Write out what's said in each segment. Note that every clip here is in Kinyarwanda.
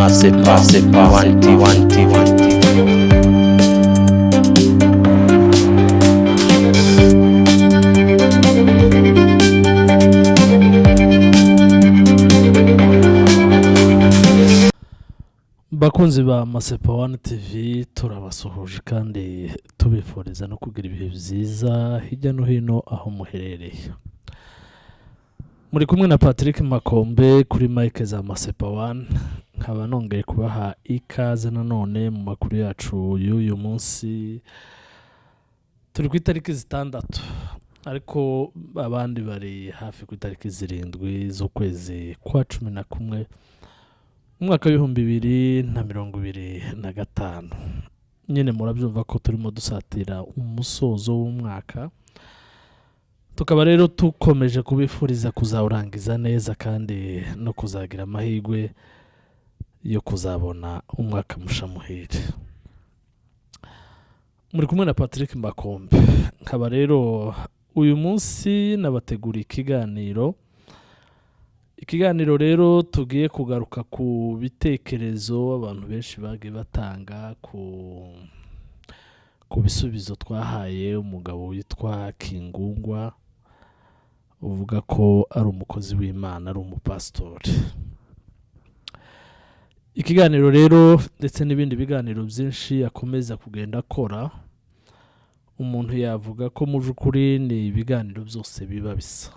Masepa Wanti. Bakunzi ba Masepa One TV turabasuhuje kandi tubifuriza no kugira ibihe byiza hirya no hino aho muherereye. Muri kumwe na Patrick Makombe kuri Mike za Masepa One, nkaba nongeye kubaha ikaze nanone mu makuru yacu y'uyu munsi. Turi ku itariki 6 ariko abandi bari hafi ku itariki 7 z'ukwezi kwa 11 umwaka w'2025. Nyine murabyumva ko turimo dusatira umusozo w'umwaka, tukaba rero tukomeje kubifuriza kuzawurangiza neza kandi no kuzagira amahirwe yo kuzabona umwaka mushamuhire. Muri kumwe na Patrick Makombe, nkaba rero uyu munsi nabategura ikiganiro rero tugiye kugaruka ku bitekerezo abantu benshi bagiye batanga ku bisubizo twahaye umugabo witwa Kingungwa, uvuga ko ari umukozi w'Imana, ari umupastori. Ikiganiro rero ndetse n'ibindi biganiro byinshi akomeza kugenda akora, umuntu yavuga ko mu by'ukuri ni ibiganiro byose biba bisa.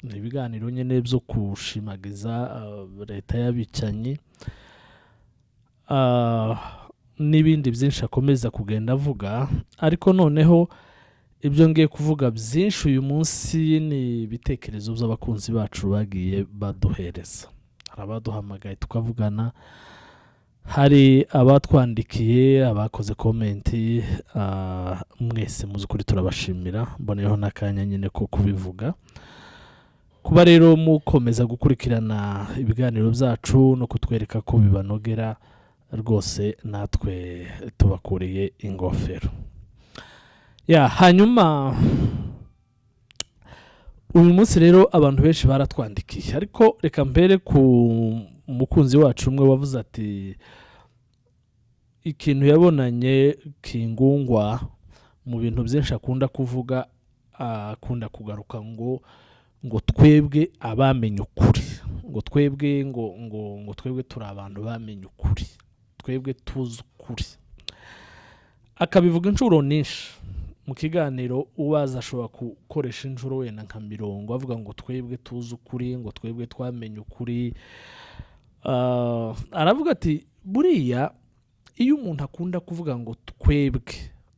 Ni ibiganiro nyine byo kushimagiza leta y'abicanyi, n'ibindi byinshi akomeza kugenda avuga. Ariko noneho ibyo ngiye kuvuga byinshi uyu munsi ni ibitekerezo by'abakunzi bacu bagiye baduhereza. Hari abaduhamagaye tukavugana, hari abatwandikiye, abakoze komenti. Mwese muzukuri turabashimira, mboneyeho n'akanya nyine ko kubivuga. Kuba rero mukomeza gukurikirana ibiganiro byacu no kutwereka ko bibanogera, rwose natwe tubakuriye ingofero. Hanyuma uyu munsi rero abantu benshi baratwandikiye, ariko reka mbere ku mukunzi wacu umwe wavuze ati ikintu yabonanye Kingungwa mu bintu byinshi akunda kuvuga, akunda kugaruka ngo twebwe abamenye ukuri, ngo twebwe turi abantu bamenye ukuri, twebwe tuzi ukuri. Akabivuga inshuro nyinshi mu kiganiro, ubaza ashobora gukoresha inshuro wenda nka 10 avuga ngo twebwe tuzi ukuri, ngo twebwe twamenye ukuri. Aravuga ati buriya iyo umuntu akunda kuvuga ngo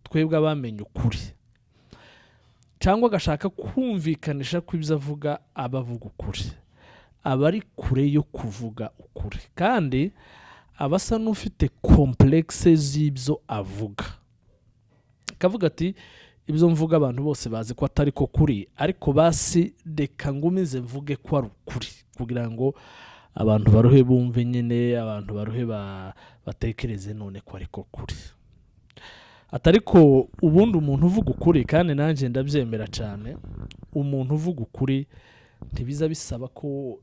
twebwe abamenye ukuri, cyangwa agashaka kumvikanisha ko ibyo avuga abavuga ukuri, aba ari kure yo kuvuga ukuri, kandi abasa n'ufite complexe z'ibyo avuga. Akavuga ati ibyo mvuga abantu bose bazi ko atari ko kuri, ariko basi reka ngumize mvuge ko ari ukuri, kugira ngo abantu baruhe bumve nyine, abantu baruhe batekereze none ko ari ko kuri. Atariko ubundi umuntu uvuga ukuri, kandi nanjye ndabyemera cyane, umuntu uvuga ukuri ntibiza bisaba ko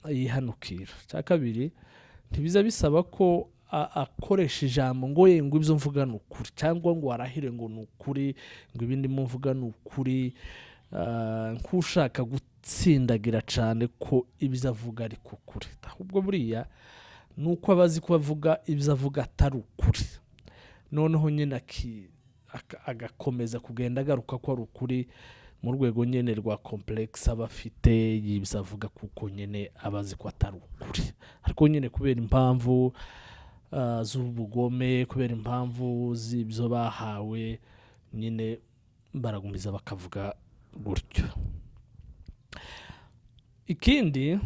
yihanukira. Cya kabiri, ntibiza bisaba ko akoresha ijambo ngo ngo ibyo mvuga ni ukuri, cyangwa ngo arahire ngo ni ukuri, ngo ibindi mvuga ni ukuri, nk'ushaka gutsindagira cyane ko ibyo avuga ari kuri. Ahubwo buriya ni uko abazi ko avuga ibyo avuga atari ukuri, noneho nyine agakomeza kugenda agaruka ko ari ukuri mu rwego nyine rwa complexe aba afite y'ibyo avuga, kuko nyine abazi ko atari ukuri. Ariko nyine kubera impamvu z'ubugome, kubera impamvu z'ibyo bahawe, nyine baragumiza bakavuga gutyo. Ikindi,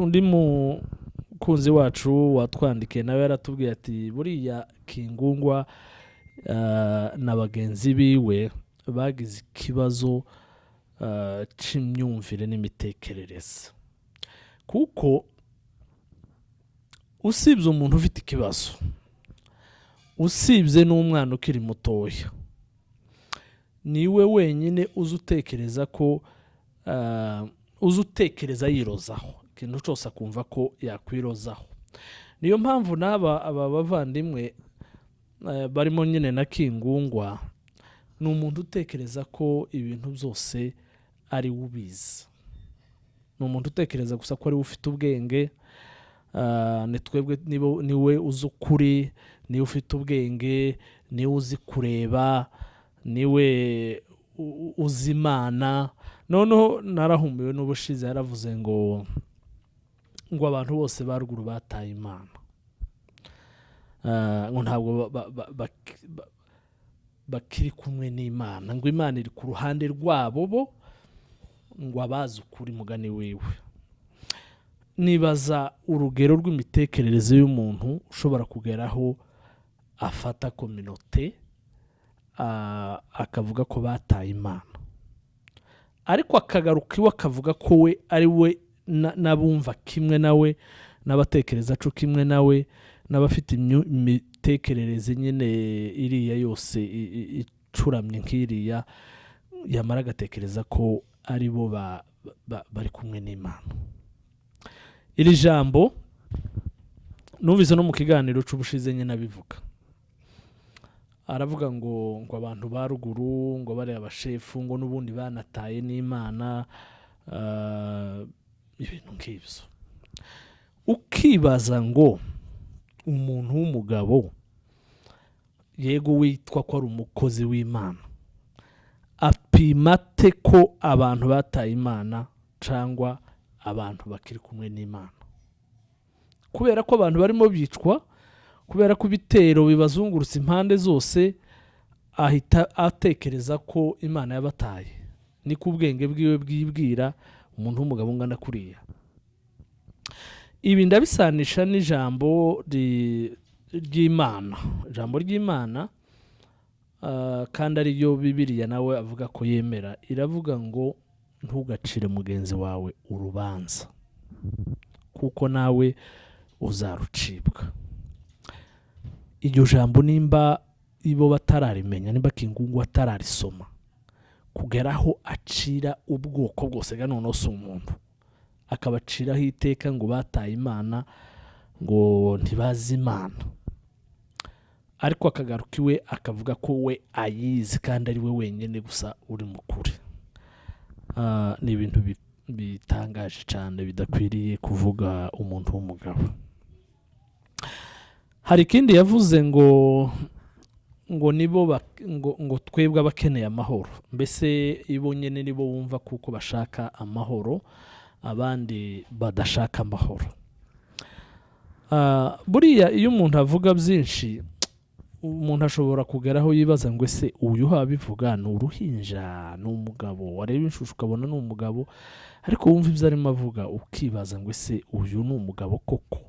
undi mukunzi wacu watwandikiye nawe yaratubwiye ati buriya Kingungwa na bagenzi biwe bagize ikibazo c'imyumvire n'imitekerereze, kuko usibye umuntu ufite ikibazo, usibye n'umwana ukiri mutoya, niwe wenyine uzi utekereza yirozaho. ikintu cyose akumva ko yakwirozaho. Niyo mpamvu aba bavandimwe barimo nyine na Kingungwa ni umuntu utekereza ko ibintu byose ari ubizi, ni umuntu utekereza gusa ko ari ufite ubwenge. Ni twebwe niwe uzi ukuri, niwe ufite ubwenge, niwe uzi kureba, niwe uzi Imana. Noneho narahumiwe n'ubushize yaravuze ngo abantu bose baruguru bataye Imana, ngo ntabwo bakiri kumwe n'Imana, ngo Imana iri ku ruhande rwabo bo, ngo abazi ukuri mugani wiwe. Nibaza urugero rw'imitekerereze y'umuntu ushobora kugeraho afata kominote akavuga ko bataye Imana, ariko akagaruka iwe akavuga ko we ari we n'abumva kimwe nawe, n'abatekereza cyo kimwe nawe, n'abafite imitekerereze nyine iriya yose icuramye nk'iriya, yamara agatekereza ko ari bo bari kumwe n'Imana. Iri jambo numvise no mu kiganiro cy'ubushize nyine abivuga, aravuga ngo abantu ba ruguru ngo bari abashefu ngo n'ubundi banataye n'Imana, ibintu nk'ibyo. Ukibaza ngo umuntu w'umugabo yego witwa ko ari umukozi w'Imana apima ate ko abantu bataye Imana cyangwa abantu bakiri kumwe n'Imana? Kubera ko abantu barimo bicwa, kubera ko ibitero bibazungurutse impande zose, ahita atekereza ko Imana yabataye. Ni ku bwenge bwiwe bwibwira umuntu w'umugabo ungana kuriya. Ibi ndabisanisha n'ijambo ry'Imana, ijambo ry'Imana kandi ariyo Bibiliya nawe avuga ko yemera. Iravuga ngo ntugacire mugenzi wawe urubanza, kuko nawe uzarucibwa. Iryo jambo nimba ibo batararimenya, nimba Kingungwa atararisoma, kugeraho acira ubwoko bwose ganono si umuntu, akabaciraho iteka ngo bataye Imana, ngo ntibazi Imana, ariko akagaruka iwe akavuga ko we ayizi kandi ari we wenyine gusa uri mukuri. Ni ibintu bitangaje cyane bidakwiriye kuvuga umuntu w'umugabo. Hari ikindi yavuze ngo nibo ngo twebwe abakeneye amahoro, mbese ibo nyene nibo bumva kuko bashaka amahoro, abandi badashaka amahoro. Buriya iyo umuntu avuga byinshi, umuntu ashobora kugeraho yibaza ngo ese uyu habivuga ni uruhinja, ni umugabo, wareba inshusho ukabona ni umugabo, ariko wumva ibyo arimo avuga ukibaza ngo ese uyu ni umugabo koko?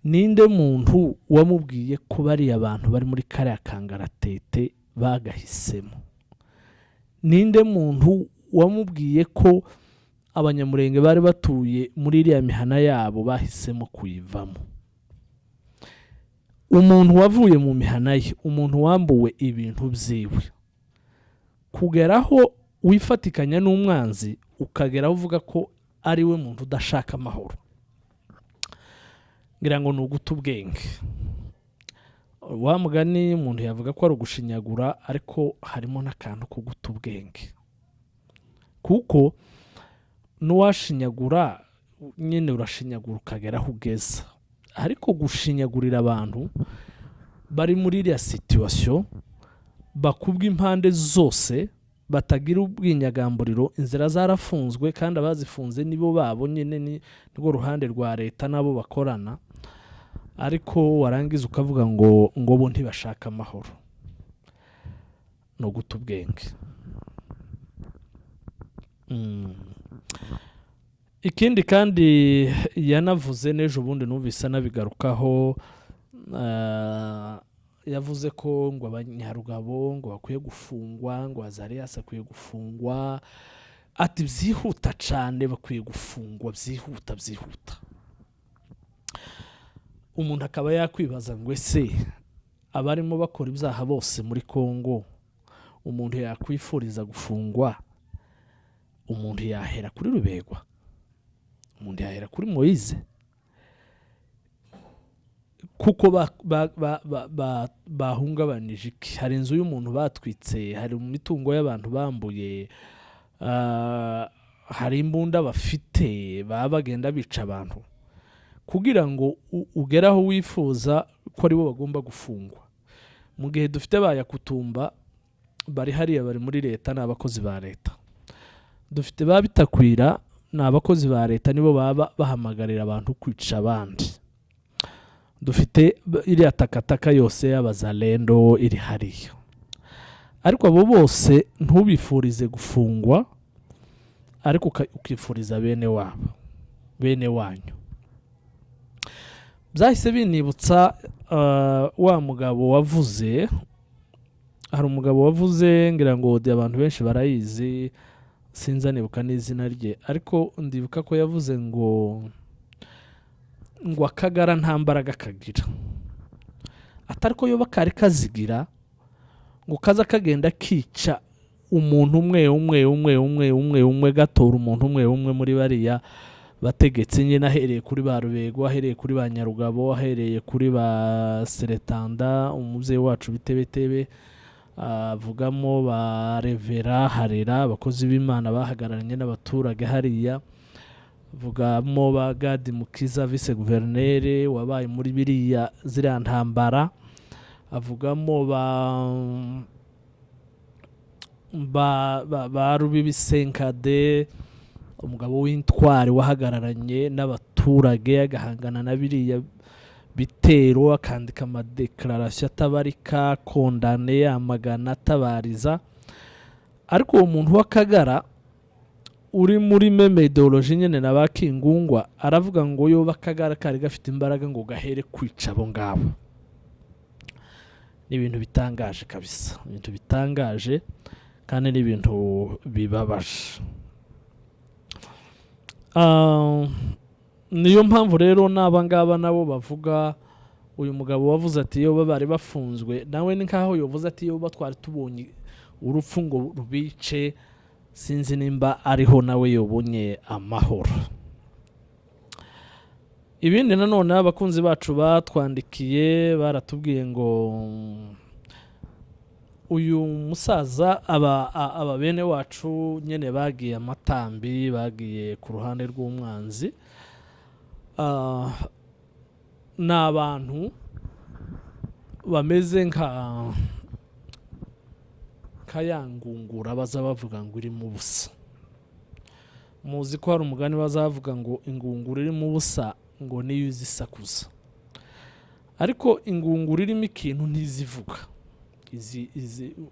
Ninde muntu wamubwiye ko bari abantu bari muri kariya kangaratete bagahisemo? Ninde muntu wamubwiye ko abanyamurenge bari batuye muri iriya mihana yabo bahisemo kuyivamo? Umuntu wavuye mu mihana ye, umuntu wambuwe ibintu byiwe, kugeraho wifatikanya n'umwanzi ukageraho uvuga ko ari we muntu udashaka amahoro, ngira ngo ni uguta ubwenge. Wa mugani umuntu yavuga ko ari ugushinyagura, ariko harimo n'akantu ko guta ubwenge, kuko n'uwashinyagura nyine urashinyagura ukageraho ugeza, ariko gushinyagurira abantu bari muri iriya situation bakubwa impande zose, batagira ubwinyagamburiro, inzira zarafunzwe kandi abazifunze nibo babo nyine, nirwo ruhande rwa leta nabo bakorana, ariko warangiza ukavuga ngo bo ntibashaka amahoro. No guta ubwenge. Ikindi kandi yanavuze n'ejo bundi numvise nabigarukaho, yavuze ko ngo abanyarugabo ngo bakwiye gufungwa, ngo Azarias akwiye gufungwa, ati byihuta cyane bakwiye gufungwa, byihuta. Umuntu akaba yakwibaza ngo ese abarimo bakora ibyaha bose muri Kongo, umuntu yakwifuriza gufungwa, umuntu yahera kuri Rubegwa? umuntu yahera kuri Moise kuko bahungabanije iki. Hari inzu y'umuntu batwitse, hari imitungo y'abantu bambuye, hari imbunda bafite, baba bagenda bica abantu kugira ngo ugere aho wifuza ko aribo bagomba gufungwa. Mu gihe dufite bayakutumba bari hariya, bari muri leta, n'abakozi ba leta. Dufite babitakwira, n'abakozi ba leta, nibo baba bahamagarira abantu kwica abandi. Dufite iriya takataka yose y'abazalendo iri hariya, ariko abo bose ntubifurize gufungwa, ariko ukifuriza bene wabo, bene wanyu. Byahise binibutsa wa mugabo wavuze, hari umugabo wavuze, ngira ngo abantu benshi barayizi, sinza nibuka n'izina rye, ariko ndibuka ko yavuze ngo akagara nta mbaraga kagira, atari ko yoba kari kazigira, ngo kaza kagenda kica umuntu umwe gatora umuntu umwe muri bariya bategetse nyine, ahereye kuri ba Rubego, ahereye kuri ba Nyarugabo, ahereye kuri ba Seretanda, umubyeyi wacu Bitebetebe, avugamo ba Revera Harera, abakozi b'Imana bahagararanye n'abaturage hariya, avugamo ba Gadi Mukiza, vice guverineri wabaye muri biriya ziriya ntambara, avugamo ba Rubibi Senkade, umugabo w'intwari wahagararanye n'abaturage, agahangana na biriya bitero, akandika amadeklarasiyo atabarika, kondane, amagana, atabariza. Ariko uwo muntu w'akagara uri muri meme ideology nyene na bakingungwa, aravuga ngo yo bakagara kari gafite imbaraga ngo gahere kwica abo ngabo. Ni ibintu bitangaje kabisa, ibintu bitangaje kandi ni ibintu bibabaje. Niyo mpamvu rero n'abangaba nabo bavuga, uyu mugabo wavuze ati yo bari bafunzwe, nawe ni nkaho yovuze ati yo batwari tubonye urupfu ngo rubice, sinzi nimba ariho nawe yobonye amahoro. Ibindi nanone abakunzi bacu batwandikiye baratubwiye ngo uyu musaza aba bene wacu nyene bagiye amatambi, bagiye ku ruhande rw'umwanzi, n'abantu bameze kayangungura, baza bavuga ngo iri mu busa. Muzi ko hari umugani bazavuga ngo ingunguru iri mu busa ngo niyo izisakuza, ariko ingunguru irimo ikintu ntizivuga,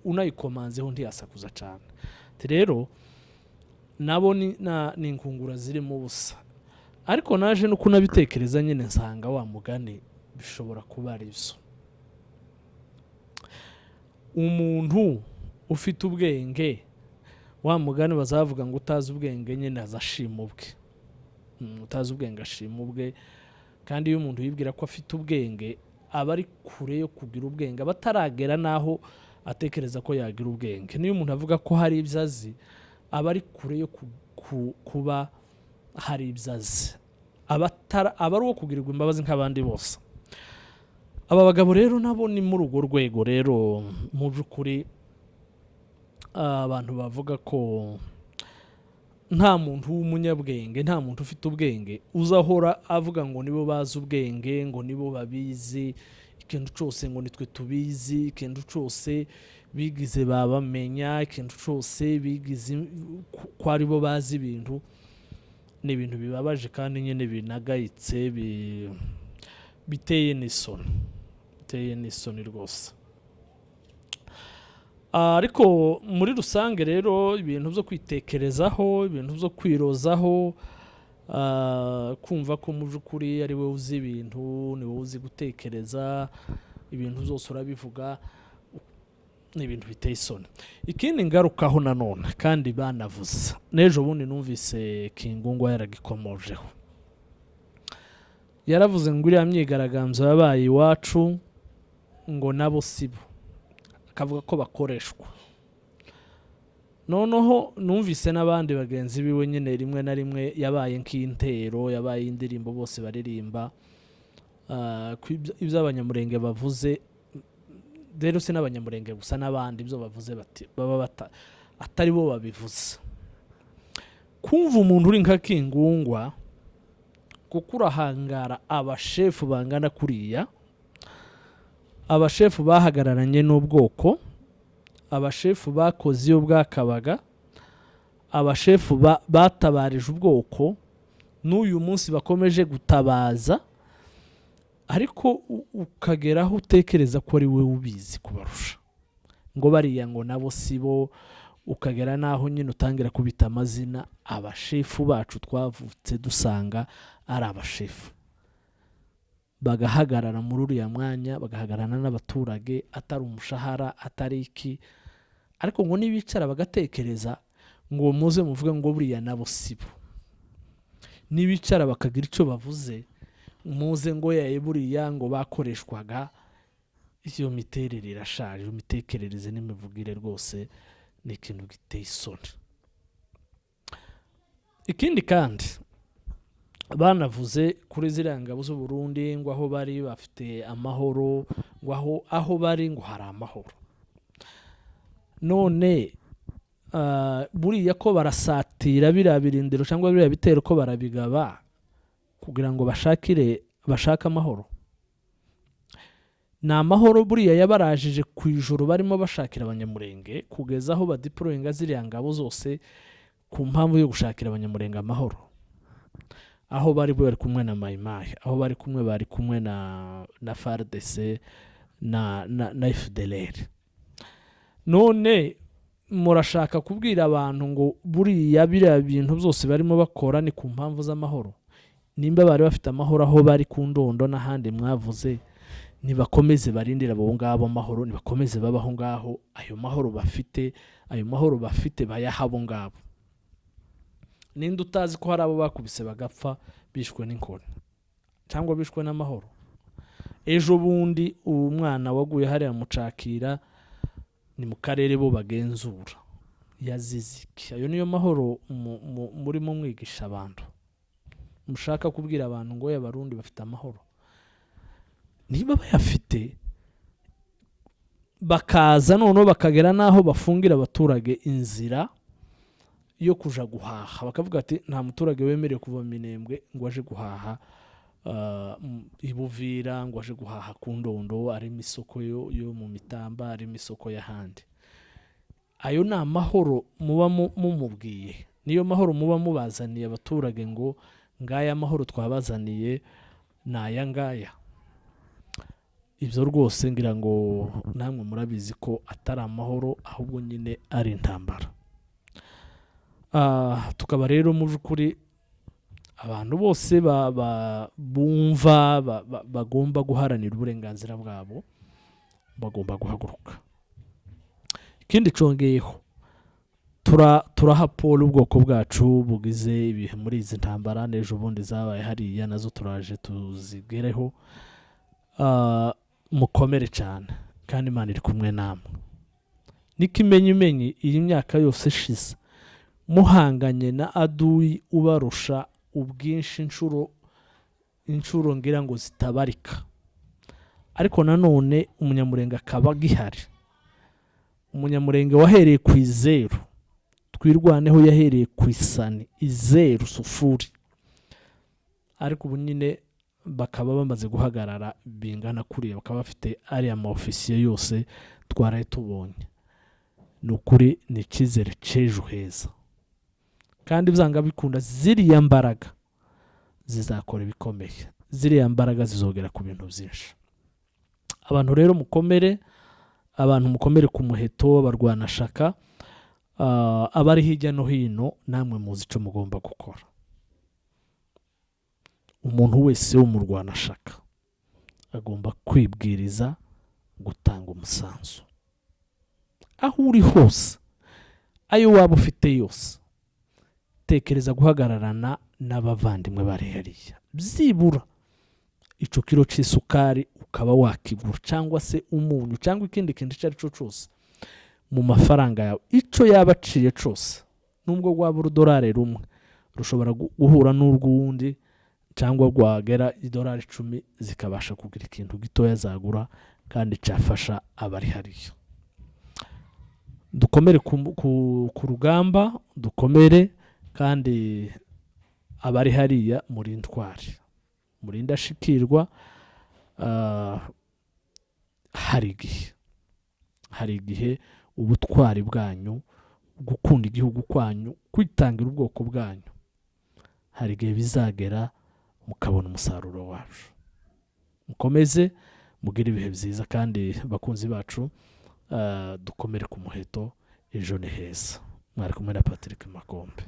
unayikomanzeho ntiyasakuza cyane. Rero nabo ni ingungura ziri mu busa, ariko naje no kunabitekereza nyine nsanga wa mugani bishobora kuba ari byo. Umuntu ufite ubwenge, wa mugani bazavuga ngo utazi ubwenge nyine azashima ubwe, utazi ubwenge ashima ubwe. Kandi iyo umuntu yibwira ko afite ubwenge, aba ari kure yo kugira ubwenge, abataragera naho atekereza ko yagira ubwenge. Niyo umuntu avuga ko hari ibyo azi, aba ari kure yo kuba hari ibyo azi, aba ari uwo kugirirwa imbabazi nk'abandi bose. Aba bagabo rero nabo ni muri urwo rwego rero. Mu by'ukuri abantu bavuga ko nta muntu w'umunyabwenge, nta muntu ufite ubwenge uzahora avuga ngo nibo bazi ubwenge, ngo nibo babizi, ikintu cyose ngo nitwe tubizi, ikintu cyose bigize babamenya, ikintu cyose bigize ko ari bo bazi ibintu. Ni ibintu bibabaje kandi nyine binagayitse, biteye n'isoni, biteye n'isoni rwose. Ariko muri rusange rero ibintu byo kwitekerezaho, ibintu byo kwirozaho, kumva ko mu by'ukuri ari wowe uzi ibintu, ni wowe uzi gutekereza, ibintu byose urabivuga, ni ibintu biteye isoni. Ikindi ngarukaho nanone kandi banavuze, n'ejo bundi numvise Kingungwa yaragikomojeho, yaravuze ngo iriya myigaragambyo yabaye iwacu ngo nabo sibo, akavuga ko bakoreshwa. noneho numvise n'abandi bagenzi biwe nyine rimwe na rimwe yabaye nk'intero, yabaye indirimbo bose baririmba ibyo abanyamurenge bavuze. Rero si n'abanyamurenge gusa n'abandi ibyo bavuze baba atari bo babivuze. Kumva umuntu uri nka Kingungwa kuko urahangara abashefu bangana kuriya, abashefu bahagararanye n'ubwoko, abashefu bakoze iyo bwakabaga, abashefu batabarije ubwoko, n'uyu munsi bakomeje gutabaza, ariko ukageraho utekereza ko ari we ubizi kubarusha, ngo bariya ngo nabo sibo, ukagera naho nyine utangira kubita amazina abashefu bacu twavutse dusanga ari abashefu, bagahagarara muri uriya mwanya, bagahagarana n'abaturage, atari umushahara, atari iki, ariko ngo nibicara bagatekereza ngo muze muvuge ngo buriya nabo sibo, nibicara bakagira icyo bavuze muze ngo yaye buriya ngo bakoreshwaga, iyo miterere irashaje, imitekerereze n'imivugire rwose ni ikintu giteye isoni. Ikindi kandi banavuze kuri ziriya ngabo z'u Burundi ngo aho bari bafite amahoro, ngo aho bari ngo hari amahoro. None buriya ko barasatira biriya birindiro cyangwa biriya bitero ko barabigaba kugira ngo bashake amahoro. Ni amahoro buriya yabarajije ku ijoro barimo bashakira abanyamurenge kugeza aho badeployinga ziriya ngabo zose ku mpamvu yo gushakira abanyamurenge amahoro. Aho bari kumwe na Mayimayi, aho bari kumwe na FARDC na FDLR. None murashaka kubwira abantu ngo buriya biriya bintu byose barimo bakora ni ku mpamvu z'amahoro? Nimba bari bafite amahoro aho bari ku Ndondo n'ahandi mwavuze, nibakomeze barindira abo ngabo amahoro, nibakomeze babaho ngaho, ayo mahoro bafite bayaha abo ngabo. Ninde utazi ko hari abo bakubise bagapfa bishwe n'inkoni cyangwa bishwe n'amahoro? Ejo bundi uwo mwana waguye hariya Mucakira ni mu karere bo bagenzura yaziziki. Ayo niyo mahoro murimo mwigisha abantu, mushaka kubwira abantu ngo y'abarundi bafite amahoro? Niba bayafite bakaza noneho bakagera naho bafungira abaturage inzira yo kuja guhaha, bakavuga ati nta muturage wemerewe kuva Minembwe ngo aje guhaha ibuvira, ngo aje guhaha ku Ndondo, ari misoko yo mu Mitamba, ari misoko y'ahandi. Ayo ni amahoro muba mumubwiye, niyo mahoro muba mubazaniye abaturage ngo ngaya amahoro twabazaniye naya ngaya. Ibyo rwose ngira ngo namwe murabizi ko atari amahoro, ahubwo nyine ari intambara. Tukaba rero mu by'ukuri abantu bose bumva bagomba guharanira uburenganzira bwabo bagomba guhaguruka. Ikindi congeyeho turaha Paul ubwoko bwacu bugize ibihe muri izi ntambara n'ejo bundi zabaye hariya, nazo turaje tuzigereho. Mukomere cyane kandi Imana iri kumwe namwe. Nikimenyimenyi iyi myaka yose ishize muhanganye na aduyi ubarusha ubwinshi inshuro ngira ngo zitabarika, ariko nanone umunyamurenge akaba gihari. Umunyamurenge wahereye ku 0, twirwaneho yahereye ku isani 0, ariko ubu nyine bakaba bamaze guhagarara bingana kuriya, bakaba bafite ariya ma ofisiye yose twaraye tubonye. Nukuri ni icyizere cy'ejo heza, kandi byanga bikunda ziriya mbaraga zizakora ibikomeye, ziriya mbaraga zizogera ku bintu byinshi. Abantu rero mukomere, abantu mukomere ku muheto barwana shaka, abari hirya no hino namwe muzi icyo mugomba gukora. Umuntu wese wo mu rwana shaka agomba kwibwiriza gutanga umusanzu aho uri hose, ayo waba ufite yose. Tekereza guhagararana n'abavandimwe bari hariya, byibura ico kilo c'isukari ukaba wakigura, cyangwa se umunyu cyangwa ikindi kintu cyari cyo cyose mu mafaranga yawe icyo yabaciye cyose nubwo rwaba urudolari rumwe rushobora guhura n'urw'uwundi cyangwa rwagera idolari 10 zikabasha kugira ikintu gitoya zagura kandi cyafasha abari hariyo. Dukomere ku rugamba, dukomere kandi abari hariya muri ntwari, muri ndashikirwa. Hari igihe ubutwari bwanyu, gukunda igihugu kwanyu, kwitangira ubwoko bwanyu, hari igihe bizagera mukabona umusaruro wacu. Mukomeze mugire ibihe byiza kandi bakunzi bacu, dukomere ku muheto, ejo ni heza. Mwari kumwe na Patrick Makombe.